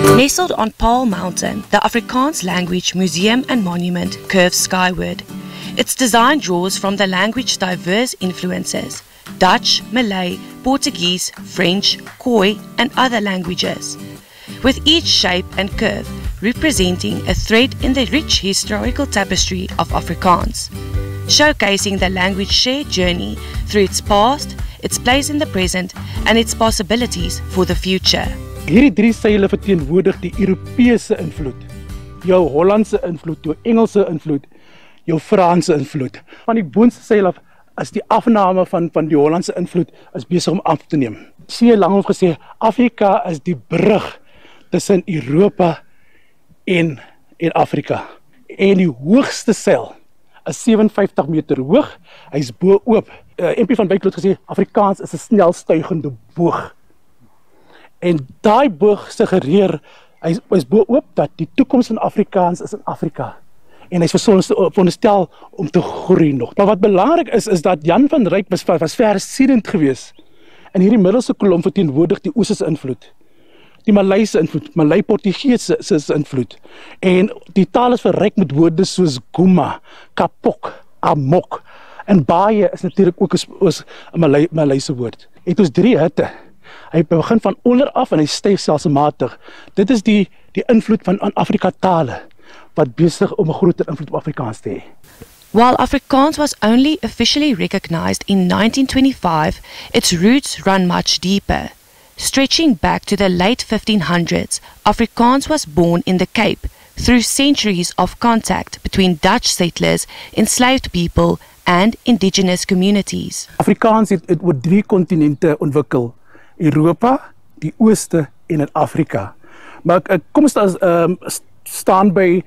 Nestled on Paarl Mountain, the Afrikaans Language Museum and Monument curves skyward. Its design draws from the language's diverse influences: Dutch, Malay, Portuguese, French, Khoi, and other languages, with each shape and curve representing a thread in the rich historical tapestry of Afrikaans, showcasing the language's shared journey through its past, its place in the present, and its possibilities for the future. Hierdie drie seile verteenwoordig die Europese invloed, jou Hollandse invloed, jou Engelse invloed, jou Franse invloed. Van die boonste seil af is die afname van die Hollandse invloed is besig om af te neem. C. Langhoff gesê, Afrika is die brug tussen Europa en Afrika. En die hoogste seil is 57 meter hoog, hy is bo oop. MP van Wyk het gesê, Afrikaans is 'n snelstuigende boog. En daai boog suggereer, hy is bo oop dat die toekoms van Afrikaans is in Afrika. En hy is veronderstel om te groei nog. Maar wat belangrik is dat Jan van Ryk was versiedend geweest. En hierdie middelste kolom verteenwoordig die Oosterse invloed, die Malayse invloed, Malay-Portugese invloed. En die taal is verryk met woorde soos Guma, Kapok, Amok. En baie is natuurlik ook 'n Malayse woord. Het ons drie hitte. Hy begin van onder af en hy styg stelselmatig. Dit is die invloed van Afrika tale wat besig om 'n groter invloed op Afrikaans te hê. While Afrikaans was only officially recognized in 1925, its roots run much deeper. Stretching back to the late 1500s, Afrikaans was born in the Cape through centuries of contact between Dutch settlers, enslaved people, and indigenous communities. Afrikaans het oor 3 kontinente ontwikkel: Europa, die Ooste en in Afrika. Maar kom ons staan by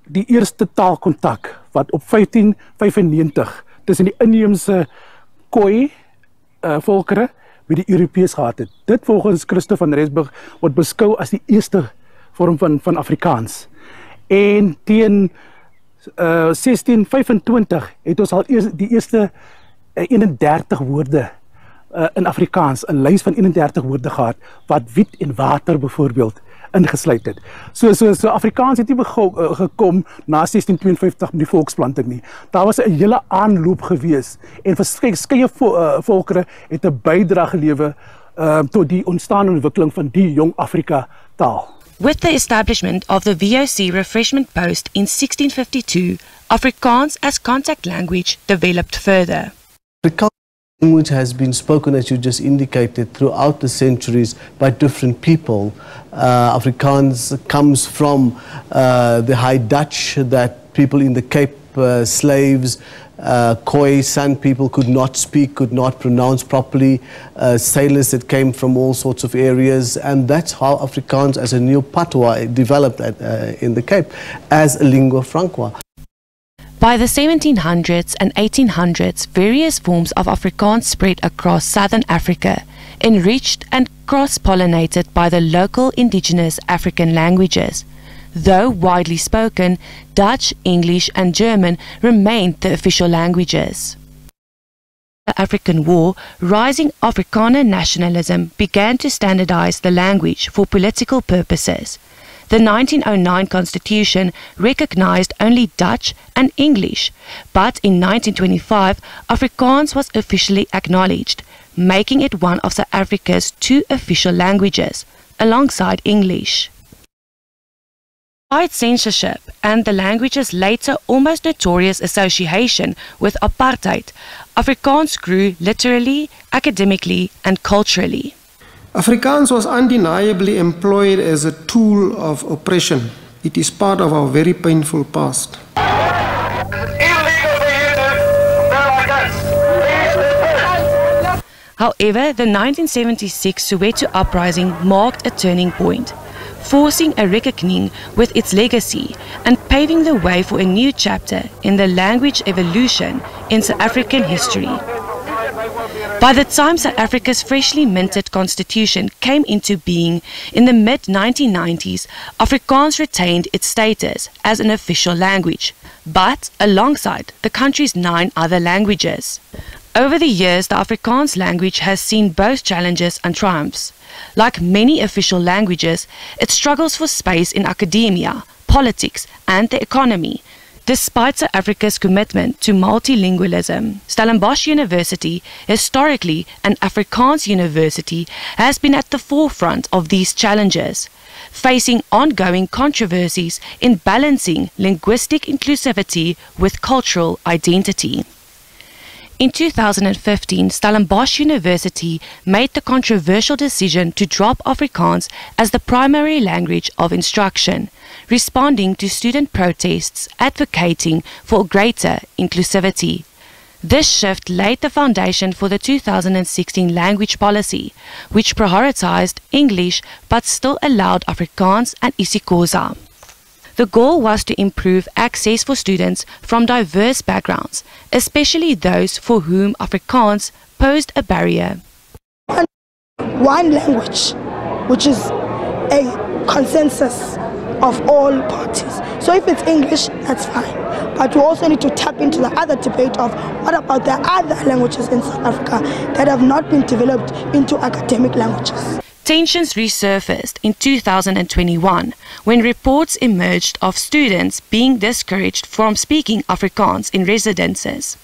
die eerste taalkontak wat op 1595 tussen die inheemse Khoi volkere met die Europeërs gehad het. Dit volgens Christo van Rensburg word beskou as die eerste vorm van Afrikaans. En teen 1625 het ons al die eerste 31 woorde in Afrikaans, 'n lys van 31 woorde gehad wat wiet en water byvoorbeeld ingesluit het. So Afrikaans het nie gekom na 1652 met die volksplanting nie. Daar was 'n hele aanloop gewees en verskeie volkere het 'n bydrae gelewer tot die ontstaan en ontwikkeling van die jong Afrika taal. With the establishment of the VOC refreshment post in 1652, Afrikaans as contact language developed further. Afrikaans language has been spoken, as you just indicated, throughout the centuries by different people. Afrikaans comes from the High Dutch that people in the Cape, slaves, Khoi, San people could not speak, could not pronounce properly, sailors that came from all sorts of areas, and that's how Afrikaans as a new patois developed in the Cape as a lingua franca. By the 1700s and 1800s, various forms of Afrikaans spread across southern Africa, enriched and cross-pollinated by the local indigenous African languages. Though widely spoken, Dutch, English and German remained the official languages. The African War, rising Afrikaner nationalism began to standardize the language for political purposes. The 1909 Constitution recognized only Dutch and English, but in 1925 Afrikaans was officially acknowledged, making it one of South Africa's 2 official languages, alongside English. Despite censorship and the language's later almost notorious association with apartheid, Afrikaans grew literally, academically and culturally. Afrikaans was undeniably employed as a tool of oppression. It is part of our very painful past. However, the 1976 Soweto uprising marked a turning point, forcing a reckoning with its legacy and paving the way for a new chapter in the language evolution in South African history. By the time South Africa's freshly minted constitution came into being in the mid-1990s, Afrikaans retained its status as an official language, but alongside the country's 9 other languages. Over the years, the Afrikaans language has seen both challenges and triumphs. Like many official languages, it struggles for space in academia, politics, and the economy. Despite South Africa's commitment to multilingualism, Stellenbosch University, historically an Afrikaans university, has been at the forefront of these challenges, facing ongoing controversies in balancing linguistic inclusivity with cultural identity. In 2015, Stellenbosch University made the controversial decision to drop Afrikaans as the primary language of instruction, responding to student protests advocating for greater inclusivity. This shift laid the foundation for the 2016 language policy, which prioritized English but still allowed Afrikaans and isiXhosa. The goal was to improve access for students from diverse backgrounds, especially those for whom Afrikaans posed a barrier. One language, which is a consensus of all parties. So if it's English, that's fine. But we also need to tap into the other debate of what about the other languages in South Africa that have not been developed into academic languages. Tensions resurfaced in 2021 when reports emerged of students being discouraged from speaking Afrikaans in residences.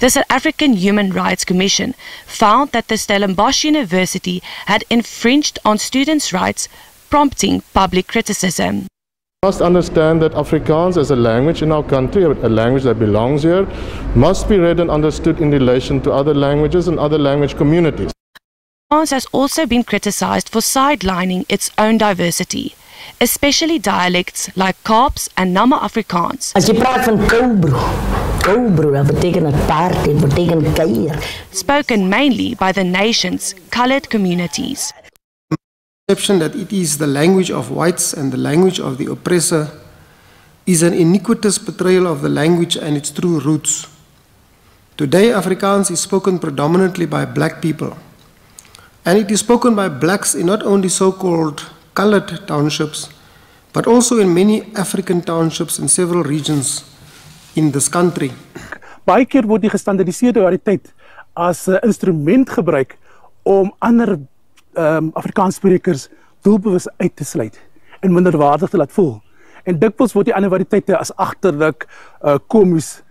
The South African Human Rights Commission found that the Stellenbosch University had infringed on students' rights, prompting public criticism. We must understand that Afrikaans as a language in our country, a language that belongs here, must be read and understood in relation to other languages and other language communities. Afrikaans has also been criticized for sidelining its own diversity, especially dialects like Kaaps and Nama Afrikaans. As jy praat van koubro, dat beteken 'n paard en beteken kuier. Spoken mainly by the nation's colored communities. Perception that it is the language of whites and the language of the oppressor is an iniquitous portrayal of the language and its true roots. Today, Afrikaans is spoken predominantly by black people. And it is spoken by blacks in not only so-called colored townships, but also in many African townships in several regions in this country. Baie keer word die gestandardiseerde variëteit as 'n instrument gebruik om ander Afrikaanssprekers doelbewus uit te sluit en minderwaardig te laat voel. En dikwels word die ander variëteite as agterlik, komies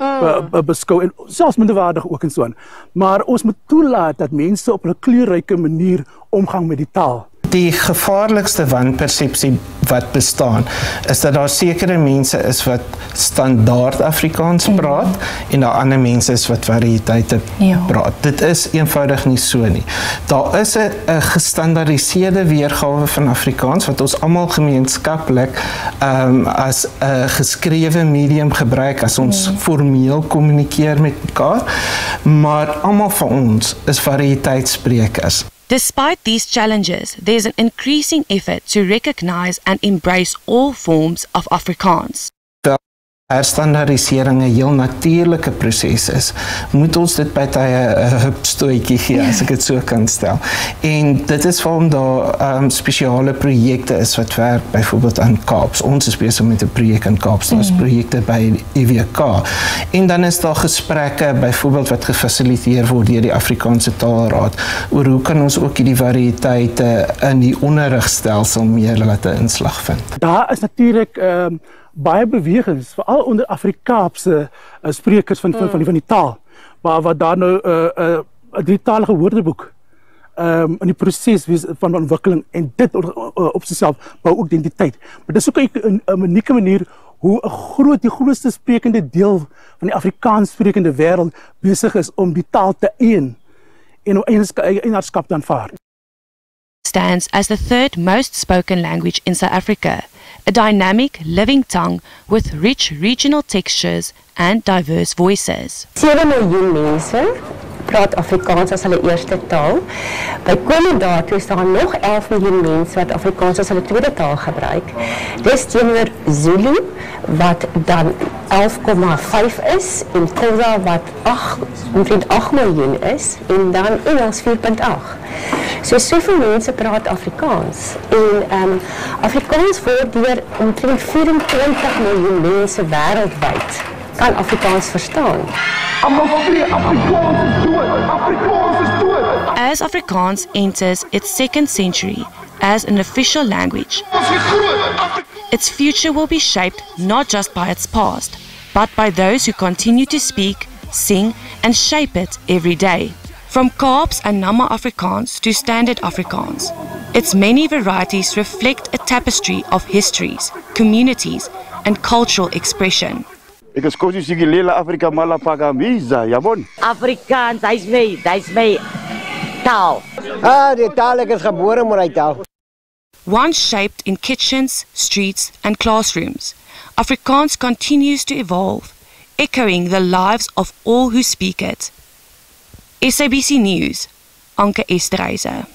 beskou en selfs minderwaardig ook en so aan. Maar ons moet toelaat dat mense op 'n kleurryke manier omgang met die taal. Die gevaarlikste wanpersepsie wat bestaan is dat daar sekere mense is wat standaard Afrikaans praat en daar ander mense is wat variëteite praat. Dit is eenvoudig nie so nie. Daar is 'n gestandaardiseerde weergawe van Afrikaans wat ons almal gemeenskaplik as 'n geskrewe medium gebruik as ons formeel kommunikeer met mekaar, maar almal van ons is variëteitsprekers. Despite these challenges, there is an increasing effort to recognize and embrace all forms of Afrikaans. Herstandardisering 'n heel natuurlike proses is, moet ons dit by tye 'n hupstootjie gee, as ek dit so kan stel. En dit is waarom daar spesiale projekte is wat werk, byvoorbeeld aan Kaaps. Ons is besig met 'n projek in Kaaps, daar is projekte by EWK. En dan is daar gesprekke, byvoorbeeld wat gefasiliteer word deur die Afrikaanse Taalraad, oor hoe kan ons ook hierdie variëteite in die onderrigstelsel meer laat 'n inslag vind. Daar is natuurlik baie bewegings, veral onder Afrikaanse sprekers van die taal, waar daar nou 'n drietalige woordeboek in die proses van ontwikkeling en dit op sigself bou ook identiteit. Maar dit is ook 'n unieke manier hoe die grootste sprekende deel van die Afrikaans sprekende wêreld besig is om die taal te eien en eienaarskap te aanvaar. Stands as the third most spoken language in South Africa, a dynamic, living tongue with rich regional textures and diverse voices. 7 miljoen mense praat Afrikaans as hulle eerste taal. Bykomend daartoe is daar nog 11 miljoen mense wat Afrikaans as hulle tweede taal gebruik. Dis teenoor Zulu wat dan 11,5 is en Xhosa wat omtrent 8 miljoen is en dan Engels 4,8. So soveel mense praat Afrikaans en Afrikaans word deur omtrent 24 miljoen mense wêreldwyd kan Afrikaans verstaan. As Afrikaans enters its second century as an official language, its future will be shaped not just by its past, but by those who continue to speak, sing, and shape it every day. From Kaaps and Nama Afrikaans to Standard Afrikaans, its many varieties reflect a tapestry of histories, communities, and cultural expression. Ek is kosie Sigilela Afrika Malapagamiza, jabon. Afrikaans, hy's my taal. Die taal ek is gebore met die taal. Once shaped in kitchens, streets, and classrooms, Afrikaans continues to evolve, echoing the lives of all who speak it. SABC News, Anke Esterhuizen.